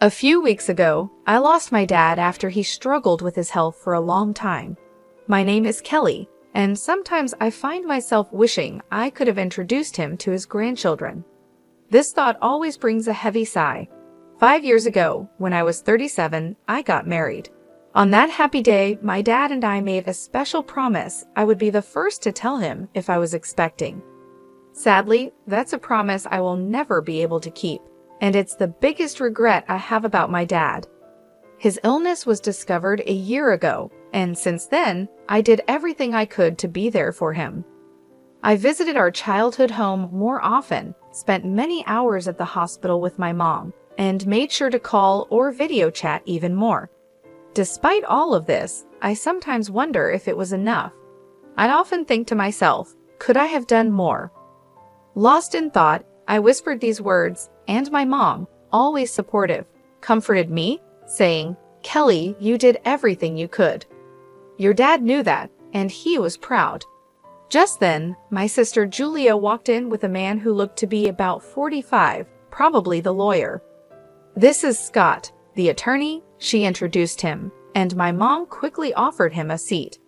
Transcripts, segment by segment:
A few weeks ago, I lost my dad after he struggled with his health for a long time. My name is Kelly, and sometimes I find myself wishing I could have introduced him to his grandchildren. This thought always brings a heavy sigh. 5 years ago, when I was 37, I got married. On that happy day, my dad and I made a special promise I would be the first to tell him if I was expecting. Sadly, that's a promise I will never be able to keep, and it's the biggest regret I have about my dad. His illness was discovered a year ago, and since then, I did everything I could to be there for him. I visited our childhood home more often, spent many hours at the hospital with my mom, and made sure to call or video chat even more. Despite all of this, I sometimes wonder if it was enough. I often think to myself, could I have done more? Lost in thought, I whispered these words, and my mom, always supportive, comforted me, saying, "Kelly, you did everything you could. Your dad knew that, and he was proud." Just then, my sister Julia walked in with a man who looked to be about 45, probably the lawyer. "This is Scott, the attorney," she introduced him, and my mom quickly offered him a seat.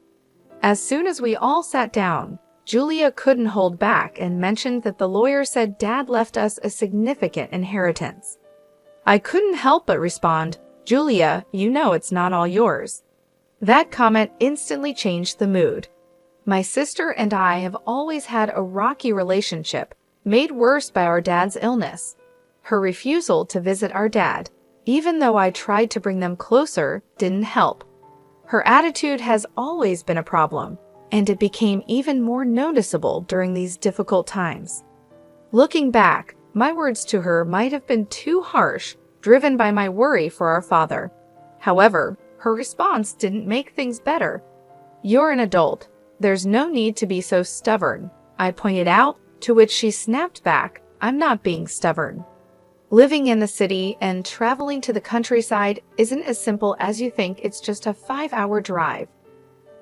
As soon as we all sat down, Julia couldn't hold back and mentioned that the lawyer said Dad left us a significant inheritance. I couldn't help but respond, "Julia, you know it's not all yours." That comment instantly changed the mood. My sister and I have always had a rocky relationship, made worse by our dad's illness. Her refusal to visit our dad, even though I tried to bring them closer, didn't help. Her attitude has always been a problem, and it became even more noticeable during these difficult times. Looking back, my words to her might have been too harsh, driven by my worry for our father. However, her response didn't make things better. "You're an adult. There's no need to be so stubborn," I pointed out, to which she snapped back, "I'm not being stubborn. Living in the city and traveling to the countryside isn't as simple as you think. It's just a 5-hour drive."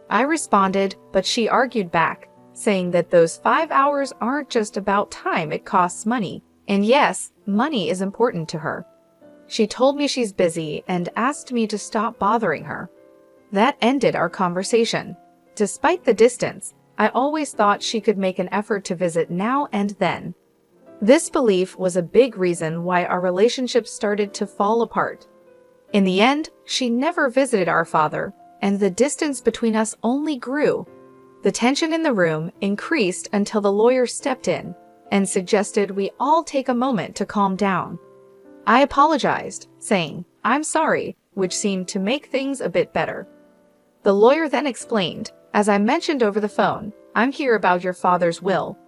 I responded, but she argued back, saying that those 5 hours aren't just about time, it costs money. And yes, money is important to her. She told me she's busy and asked me to stop bothering her. That ended our conversation. Despite the distance, I always thought she could make an effort to visit now and then. This belief was a big reason why our relationship started to fall apart. In the end, she never visited our father, and the distance between us only grew. The tension in the room increased until the lawyer stepped in and suggested we all take a moment to calm down. I apologized, saying, "I'm sorry," which seemed to make things a bit better. The lawyer then explained, "As I mentioned over the phone, I'm here about your father's will."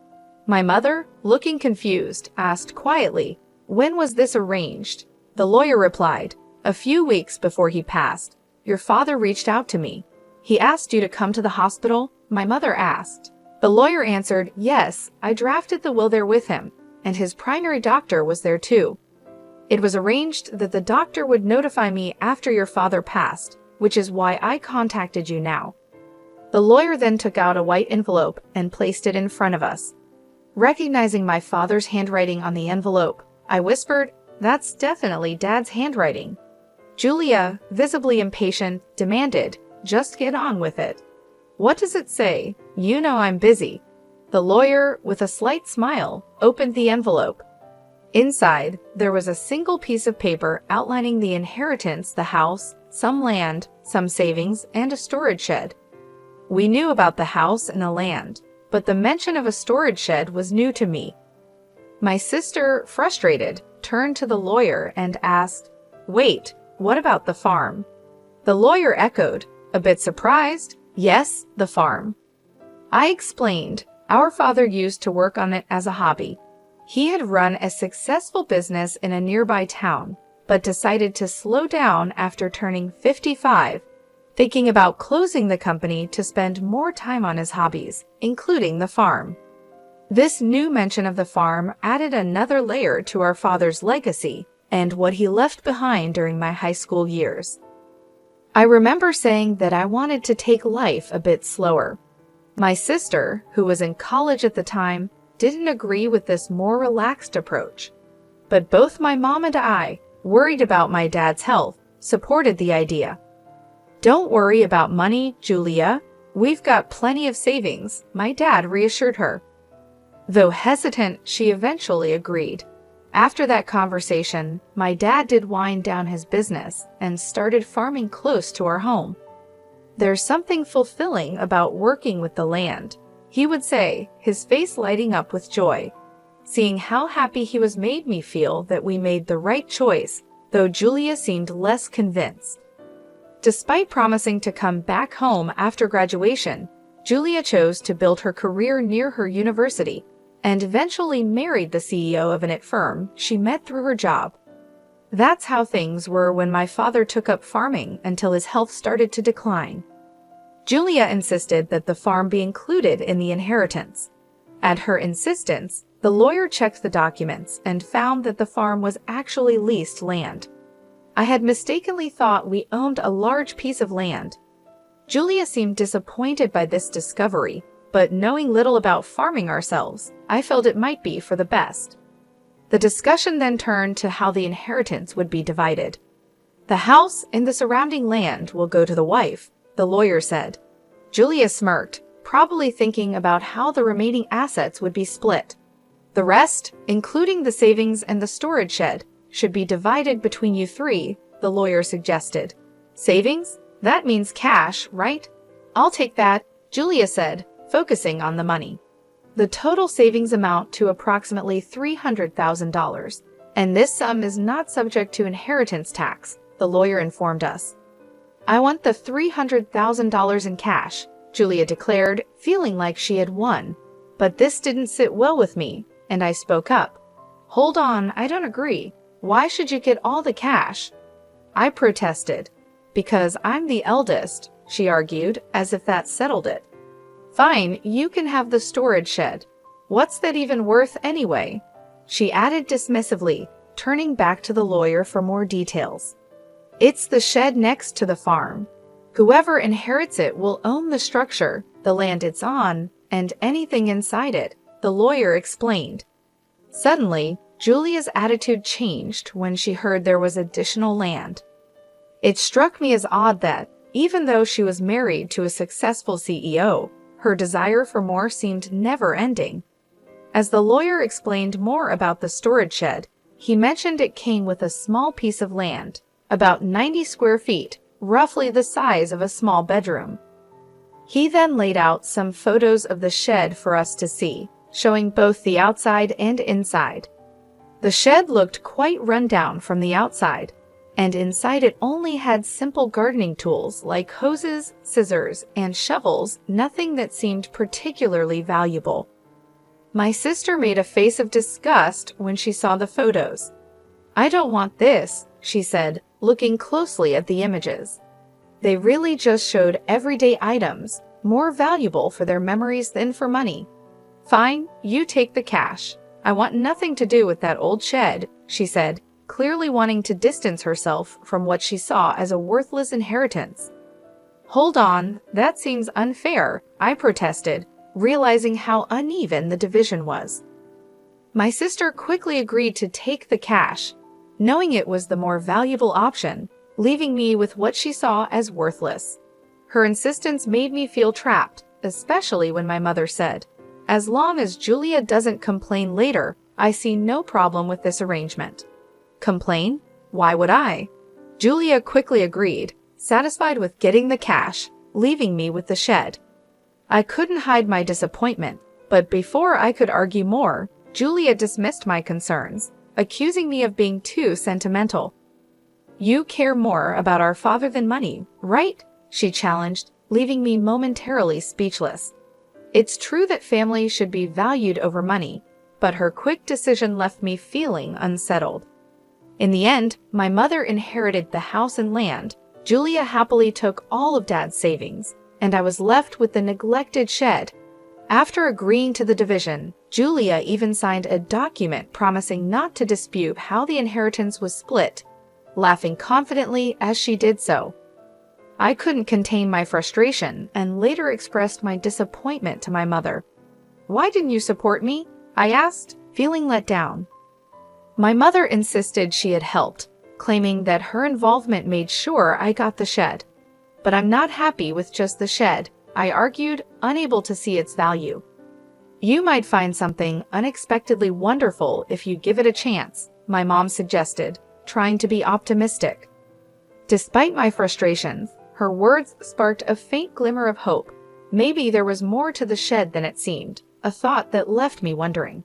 My mother, looking confused, asked quietly, "When was this arranged?" The lawyer replied, "A few weeks before he passed. Your father reached out to me. He asked you to come to the hospital?" My mother asked. The lawyer answered, "Yes, I drafted the will there with him, and his primary doctor was there too. It was arranged that the doctor would notify me after your father passed, which is why I contacted you now." The lawyer then took out a white envelope and placed it in front of us. Recognizing my father's handwriting on the envelope, I whispered, "That's definitely Dad's handwriting." Julia, visibly impatient, demanded, "Just get on with it." "What does it say? You know I'm busy." The lawyer, with a slight smile, opened the envelope. Inside, there was a single piece of paper outlining the inheritance, the house, some land, some savings, and a storage shed. We knew about the house and the land, but the mention of a storage shed was new to me. My sister, frustrated, turned to the lawyer and asked, "Wait, what about the farm?" The lawyer echoed, a bit surprised, "Yes, the farm." I explained, our father used to work on it as a hobby. He had run a successful business in a nearby town, but decided to slow down after turning 55, thinking about closing the company to spend more time on his hobbies, including the farm. This new mention of the farm added another layer to our father's legacy and what he left behind during my high school years. I remember saying that I wanted to take life a bit slower. My sister, who was in college at the time, didn't agree with this more relaxed approach. But both my mom and I, worried about my dad's health, supported the idea. "Don't worry about money, Julia. We've got plenty of savings," my dad reassured her. Though hesitant, she eventually agreed. After that conversation, my dad did wind down his business and started farming close to our home. "There's something fulfilling about working with the land," he would say, his face lighting up with joy. Seeing how happy he was made me feel that we made the right choice, though Julia seemed less convinced. Despite promising to come back home after graduation, Julia chose to build her career near her university and eventually married the CEO of an IT firm she met through her job. That's how things were when my father took up farming until his health started to decline. Julia insisted that the farm be included in the inheritance. At her insistence, the lawyer checked the documents and found that the farm was actually leased land. I had mistakenly thought we owned a large piece of land. Julia seemed disappointed by this discovery, but knowing little about farming ourselves, I felt it might be for the best. The discussion then turned to how the inheritance would be divided. "The house and the surrounding land will go to the wife," the lawyer said. Julia smirked, probably thinking about how the remaining assets would be split. "The rest, including the savings and the storage shed, should be divided between you three," the lawyer suggested. "Savings? That means cash, right?" "I'll take that," Julia said, focusing on the money. "The total savings amount to approximately $300,000, and this sum is not subject to inheritance tax," the lawyer informed us. "I want the $300,000 in cash," Julia declared, feeling like she had won. But this didn't sit well with me, and I spoke up. "Hold on, I don't agree. Why should you get all the cash?" I protested. "Because I'm the eldest," she argued, as if that settled it. "Fine, you can have the storage shed. What's that even worth anyway?" she added dismissively, turning back to the lawyer for more details. "It's the shed next to the farm. Whoever inherits it will own the structure, the land it's on, and anything inside it," the lawyer explained. Suddenly, Julia's attitude changed when she heard there was additional land. It struck me as odd that, even though she was married to a successful CEO, her desire for more seemed never-ending. As the lawyer explained more about the storage shed, he mentioned it came with a small piece of land, about 90 square feet, roughly the size of a small bedroom. He then laid out some photos of the shed for us to see, showing both the outside and inside. The shed looked quite run down from the outside, and inside it only had simple gardening tools like hoses, scissors, and shovels, nothing that seemed particularly valuable. My sister made a face of disgust when she saw the photos. "I don't want this," she said, looking closely at the images. They really just showed everyday items, more valuable for their memories than for money. "Fine, you take the cash. I want nothing to do with that old shed," she said, clearly wanting to distance herself from what she saw as a worthless inheritance. "Hold on, that seems unfair," I protested, realizing how uneven the division was. My sister quickly agreed to take the cash, knowing it was the more valuable option, leaving me with what she saw as worthless. Her insistence made me feel trapped, especially when my mother said, "As long as Julia doesn't complain later, I see no problem with this arrangement." Complain? Why would I? Julia quickly agreed, satisfied with getting the cash, leaving me with the shed. I couldn't hide my disappointment, but before I could argue more, Julia dismissed my concerns, accusing me of being too sentimental. "You care more about our father than money, right?" she challenged, leaving me momentarily speechless. It's true that family should be valued over money, but her quick decision left me feeling unsettled. In the end, my mother inherited the house and land, Julia happily took all of Dad's savings, and I was left with the neglected shed. After agreeing to the division, Julia even signed a document promising not to dispute how the inheritance was split, laughing confidently as she did so. I couldn't contain my frustration and later expressed my disappointment to my mother. "Why didn't you support me?" I asked, feeling let down. My mother insisted she had helped, claiming that her involvement made sure I got the shed. But I'm not happy with just the shed, I argued, unable to see its value. You might find something unexpectedly wonderful if you give it a chance, my mom suggested, trying to be optimistic. Despite my frustrations, her words sparked a faint glimmer of hope. Maybe there was more to the shed than it seemed, a thought that left me wondering.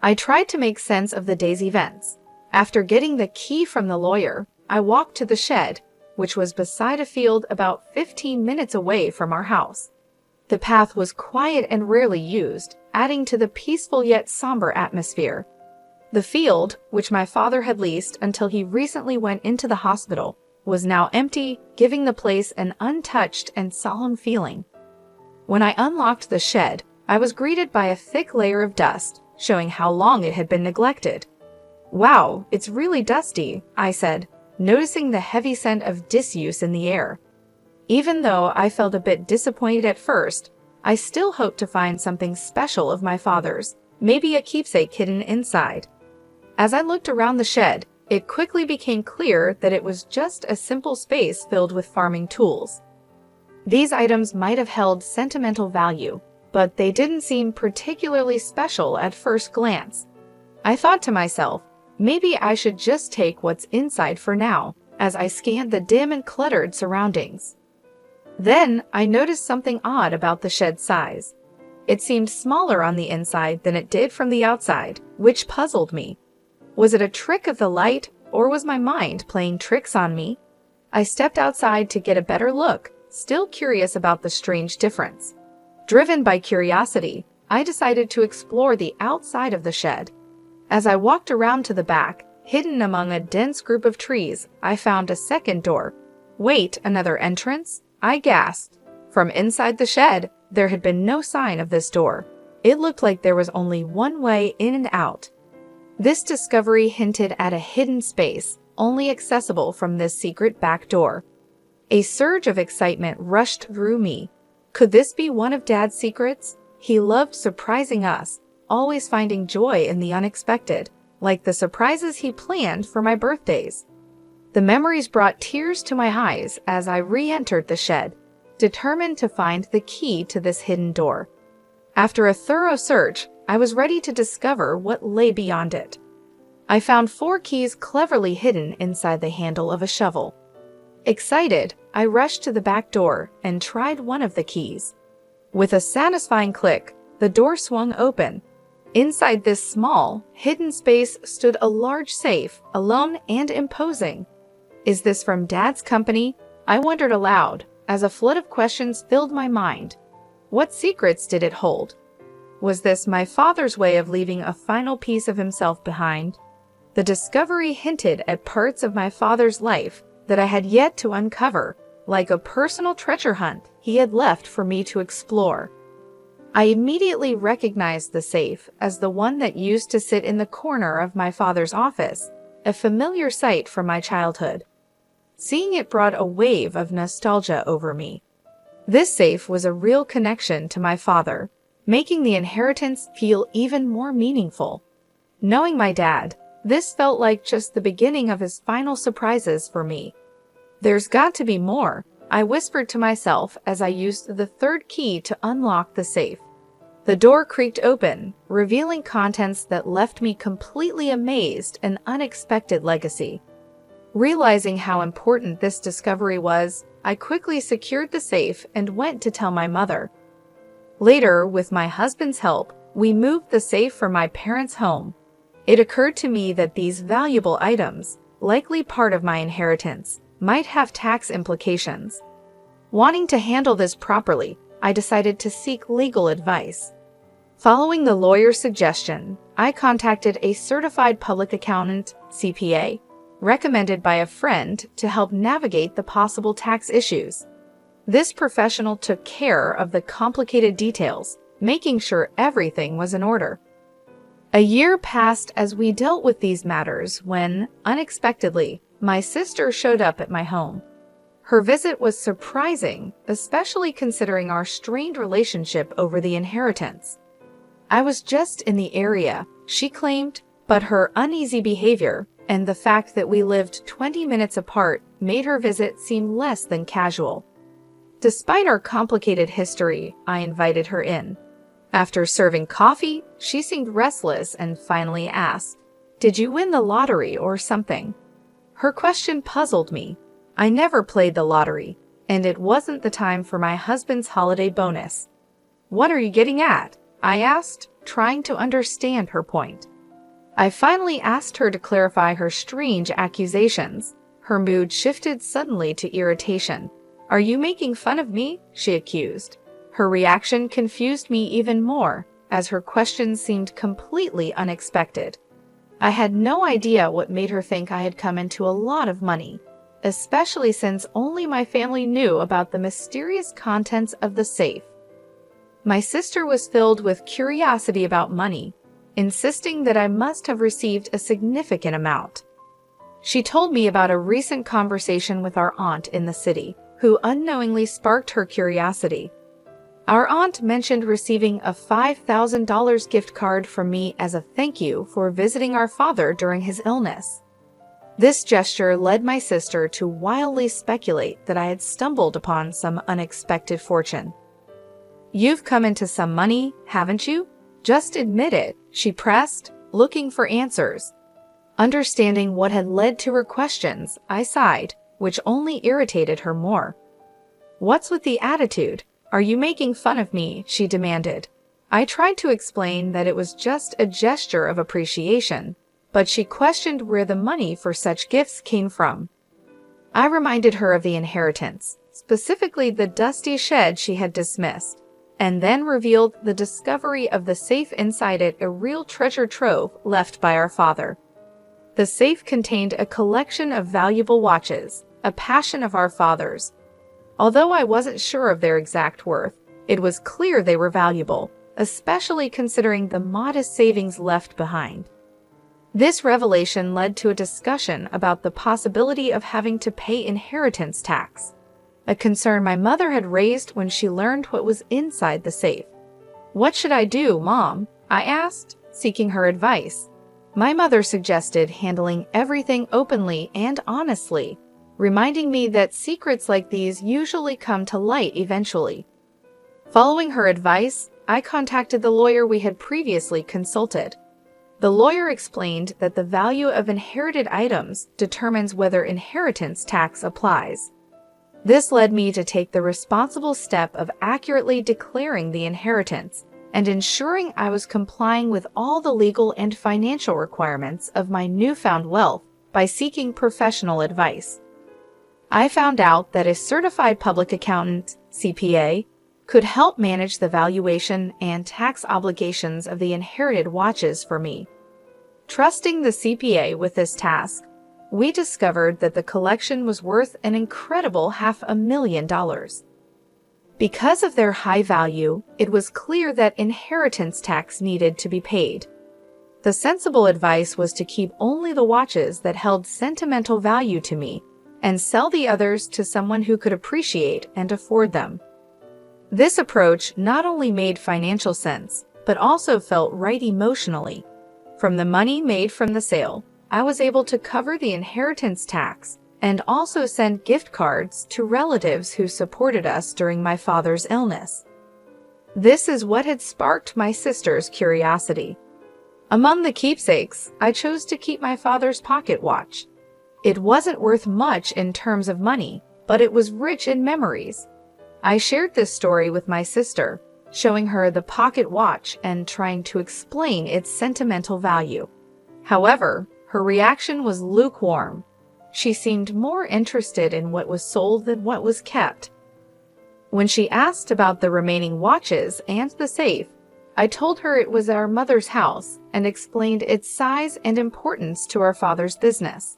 I tried to make sense of the day's events. After getting the key from the lawyer, I walked to the shed, which was beside a field about 15 minutes away from our house. The path was quiet and rarely used, adding to the peaceful yet somber atmosphere. The field, which my father had leased until he recently went into the hospital, was now empty, giving the place an untouched and solemn feeling. When I unlocked the shed, I was greeted by a thick layer of dust, showing how long it had been neglected. "Wow, it's really dusty," I said, noticing the heavy scent of disuse in the air. Even though I felt a bit disappointed at first, I still hoped to find something special of my father's, maybe a keepsake hidden inside. As I looked around the shed, it quickly became clear that it was just a simple space filled with farming tools. These items might have held sentimental value, but they didn't seem particularly special at first glance. I thought to myself, maybe I should just take what's inside for now, as I scanned the dim and cluttered surroundings. Then I noticed something odd about the shed's size. It seemed smaller on the inside than it did from the outside, which puzzled me. Was it a trick of the light, or was my mind playing tricks on me? I stepped outside to get a better look, still curious about the strange difference. Driven by curiosity, I decided to explore the outside of the shed. As I walked around to the back, hidden among a dense group of trees, I found a second door. "Wait, another entrance?" I gasped. From inside the shed, there had been no sign of this door. It looked like there was only one way in and out. This discovery hinted at a hidden space, only accessible from this secret back door. A surge of excitement rushed through me. Could this be one of Dad's secrets? He loved surprising us, always finding joy in the unexpected, like the surprises he planned for my birthdays. The memories brought tears to my eyes as I re-entered the shed, determined to find the key to this hidden door. After a thorough search, I was ready to discover what lay beyond it. I found 4 keys cleverly hidden inside the handle of a shovel. Excited, I rushed to the back door and tried one of the keys. With a satisfying click, the door swung open. Inside this small, hidden space stood a large safe, alone and imposing. "Is this from Dad's company?" I wondered aloud, as a flood of questions filled my mind. What secrets did it hold? Was this my father's way of leaving a final piece of himself behind? The discovery hinted at parts of my father's life that I had yet to uncover, like a personal treasure hunt he had left for me to explore. I immediately recognized the safe as the one that used to sit in the corner of my father's office, a familiar sight from my childhood. Seeing it brought a wave of nostalgia over me. This safe was a real connection to my father, making the inheritance feel even more meaningful. Knowing my dad, this felt like just the beginning of his final surprises for me. "There's got to be more," I whispered to myself as I used the 3rd key to unlock the safe. The door creaked open, revealing contents that left me completely amazed, an unexpected legacy. Realizing how important this discovery was, I quickly secured the safe and went to tell my mother. Later, with my husband's help, we moved the safe from my parents' home. It occurred to me that these valuable items, likely part of my inheritance, might have tax implications. Wanting to handle this properly, I decided to seek legal advice. Following the lawyer's suggestion, I contacted a certified public accountant, CPA, recommended by a friend to help navigate the possible tax issues. This professional took care of the complicated details, making sure everything was in order. A year passed as we dealt with these matters when, unexpectedly, my sister showed up at my home. Her visit was surprising, especially considering our strained relationship over the inheritance. "I was just in the area," she claimed, but her uneasy behavior, and the fact that we lived 20 minutes apart made her visit seem less than casual. Despite our complicated history, I invited her in. After serving coffee, she seemed restless and finally asked, "Did you win the lottery or something?" Her question puzzled me. I never played the lottery, and it wasn't the time for my husband's holiday bonus. "What are you getting at?" I asked, trying to understand her point. I finally asked her to clarify her strange accusations. Her mood shifted suddenly to irritation. "Are you making fun of me?" she accused. Her reaction confused me even more, as her question seemed completely unexpected. I had no idea what made her think I had come into a lot of money, especially since only my family knew about the mysterious contents of the safe. My sister was filled with curiosity about money, insisting that I must have received a significant amount. She told me about a recent conversation with our aunt in the city, who unknowingly sparked her curiosity. Our aunt mentioned receiving a $5,000 gift card from me as a thank you for visiting our father during his illness. This gesture led my sister to wildly speculate that I had stumbled upon some unexpected fortune. "You've come into some money, haven't you? Just admit it," she pressed, looking for answers. Understanding what had led to her questions, I sighed, which only irritated her more. "What's with the attitude? Are you making fun of me?" she demanded. I tried to explain that it was just a gesture of appreciation, but she questioned where the money for such gifts came from. I reminded her of the inheritance, specifically the dusty shed she had dismissed, and then revealed the discovery of the safe inside it, a real treasure trove left by our father. The safe contained a collection of valuable watches, a passion of our father's. Although I wasn't sure of their exact worth, it was clear they were valuable, especially considering the modest savings left behind. This revelation led to a discussion about the possibility of having to pay inheritance tax, a concern my mother had raised when she learned what was inside the safe. "What should I do, Mom?" I asked, seeking her advice. My mother suggested handling everything openly and honestly, reminding me that secrets like these usually come to light eventually. Following her advice, I contacted the lawyer we had previously consulted. The lawyer explained that the value of inherited items determines whether inheritance tax applies. This led me to take the responsible step of accurately declaring the inheritance and ensuring I was complying with all the legal and financial requirements of my newfound wealth by seeking professional advice. I found out that a certified public accountant, CPA, could help manage the valuation and tax obligations of the inherited watches for me. Trusting the CPA with this task, we discovered that the collection was worth an incredible $500,000. Because of their high value, it was clear that inheritance tax needed to be paid. The sensible advice was to keep only the watches that held sentimental value to me and sell the others to someone who could appreciate and afford them. This approach not only made financial sense, but also felt right emotionally. From the money made from the sale, I was able to cover the inheritance tax and also send gift cards to relatives who supported us during my father's illness. This is what had sparked my sister's curiosity. Among the keepsakes, I chose to keep my father's pocket watch. It wasn't worth much in terms of money, but it was rich in memories. I shared this story with my sister, showing her the pocket watch and trying to explain its sentimental value. However, her reaction was lukewarm. She seemed more interested in what was sold than what was kept. When she asked about the remaining watches and the safe, I told her it was our mother's house and explained its size and importance to our father's business.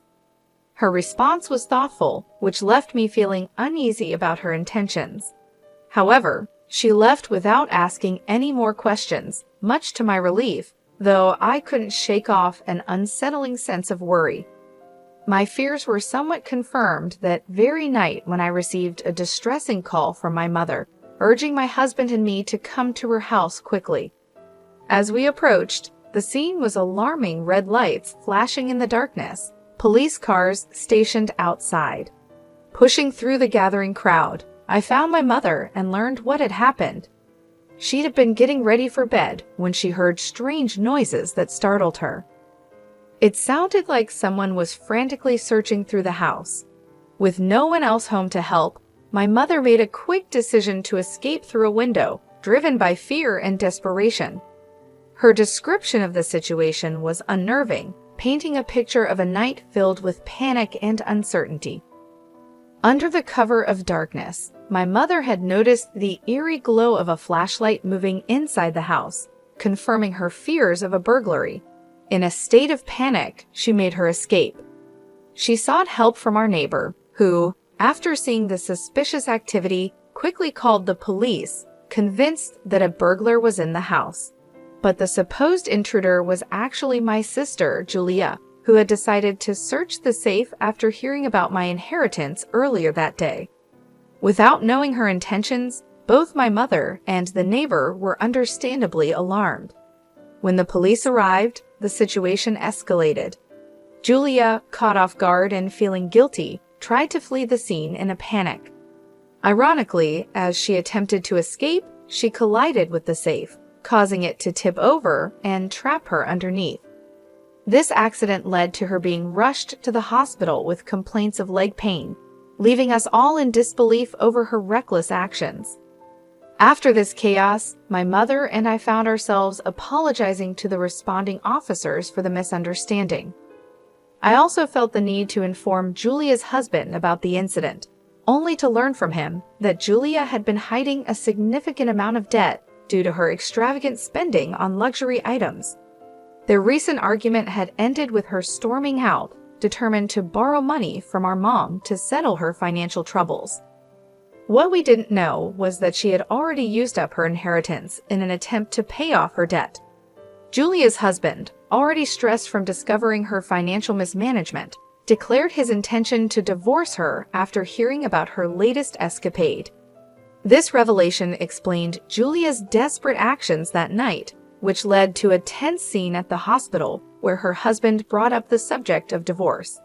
Her response was thoughtful, which left me feeling uneasy about her intentions. However, she left without asking any more questions, much to my relief, though I couldn't shake off an unsettling sense of worry. My fears were somewhat confirmed that very night when I received a distressing call from my mother, urging my husband and me to come to her house quickly. As we approached, the scene was alarming: red lights flashing in the darkness, police cars stationed outside. Pushing through the gathering crowd, I found my mother and learned what had happened. She'd have been getting ready for bed when she heard strange noises that startled her. It sounded like someone was frantically searching through the house. With no one else home to help, my mother made a quick decision to escape through a window, driven by fear and desperation. Her description of the situation was unnerving, painting a picture of a night filled with panic and uncertainty. Under the cover of darkness, my mother had noticed the eerie glow of a flashlight moving inside the house, confirming her fears of a burglary. In a state of panic, she made her escape. She sought help from our neighbor, who, after seeing the suspicious activity, quickly called the police, convinced that a burglar was in the house. But the supposed intruder was actually my sister, Julia, who had decided to search the safe after hearing about my inheritance earlier that day. Without knowing her intentions, both my mother and the neighbor were understandably alarmed. When the police arrived, the situation escalated. Julia, caught off guard and feeling guilty, tried to flee the scene in a panic. Ironically, as she attempted to escape, she collided with the safe, causing it to tip over and trap her underneath. This accident led to her being rushed to the hospital with complaints of leg pain, leaving us all in disbelief over her reckless actions. After this chaos, my mother and I found ourselves apologizing to the responding officers for the misunderstanding. I also felt the need to inform Julia's husband about the incident, only to learn from him that Julia had been hiding a significant amount of debt due to her extravagant spending on luxury items. Their recent argument had ended with her storming out, determined to borrow money from our mom to settle her financial troubles. What we didn't know was that she had already used up her inheritance in an attempt to pay off her debt. Julia's husband, already stressed from discovering her financial mismanagement, declared his intention to divorce her after hearing about her latest escapade. This revelation explained Julia's desperate actions that night, which led to a tense scene at the hospital where her husband brought up the subject of divorce.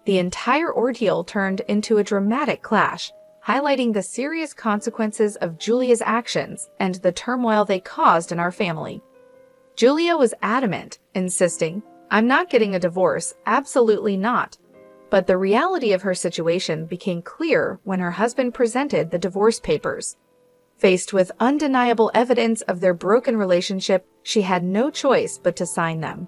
The entire ordeal turned into a dramatic clash, highlighting the serious consequences of Julia's actions and the turmoil they caused in our family. Julia was adamant, insisting, "I'm not getting a divorce, absolutely not." But the reality of her situation became clear when her husband presented the divorce papers. Faced with undeniable evidence of their broken relationship, she had no choice but to sign them.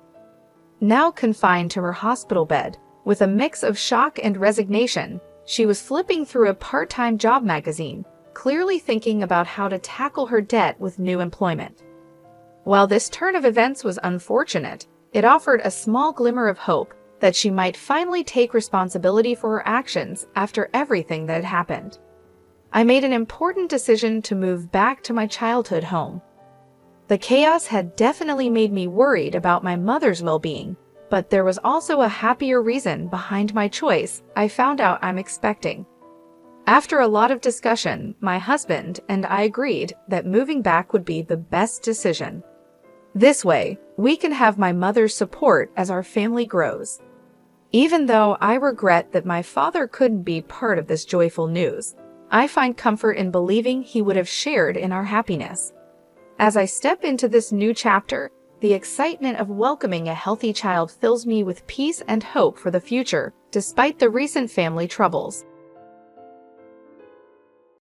Now confined to her hospital bed, with a mix of shock and resignation, she was flipping through a part-time job magazine, clearly thinking about how to tackle her debt with new employment. While this turn of events was unfortunate, it offered a small glimmer of hope that she might finally take responsibility for her actions after everything that had happened. I made an important decision to move back to my childhood home. The chaos had definitely made me worried about my mother's well-being, but there was also a happier reason behind my choice I found out I'm expecting. After a lot of discussion, my husband and I agreed that moving back would be the best decision. This way, we can have my mother's support as our family grows. Even though I regret that my father couldn't be part of this joyful news, I find comfort in believing he would have shared in our happiness. As I step into this new chapter, the excitement of welcoming a healthy child fills me with peace and hope for the future, despite the recent family troubles.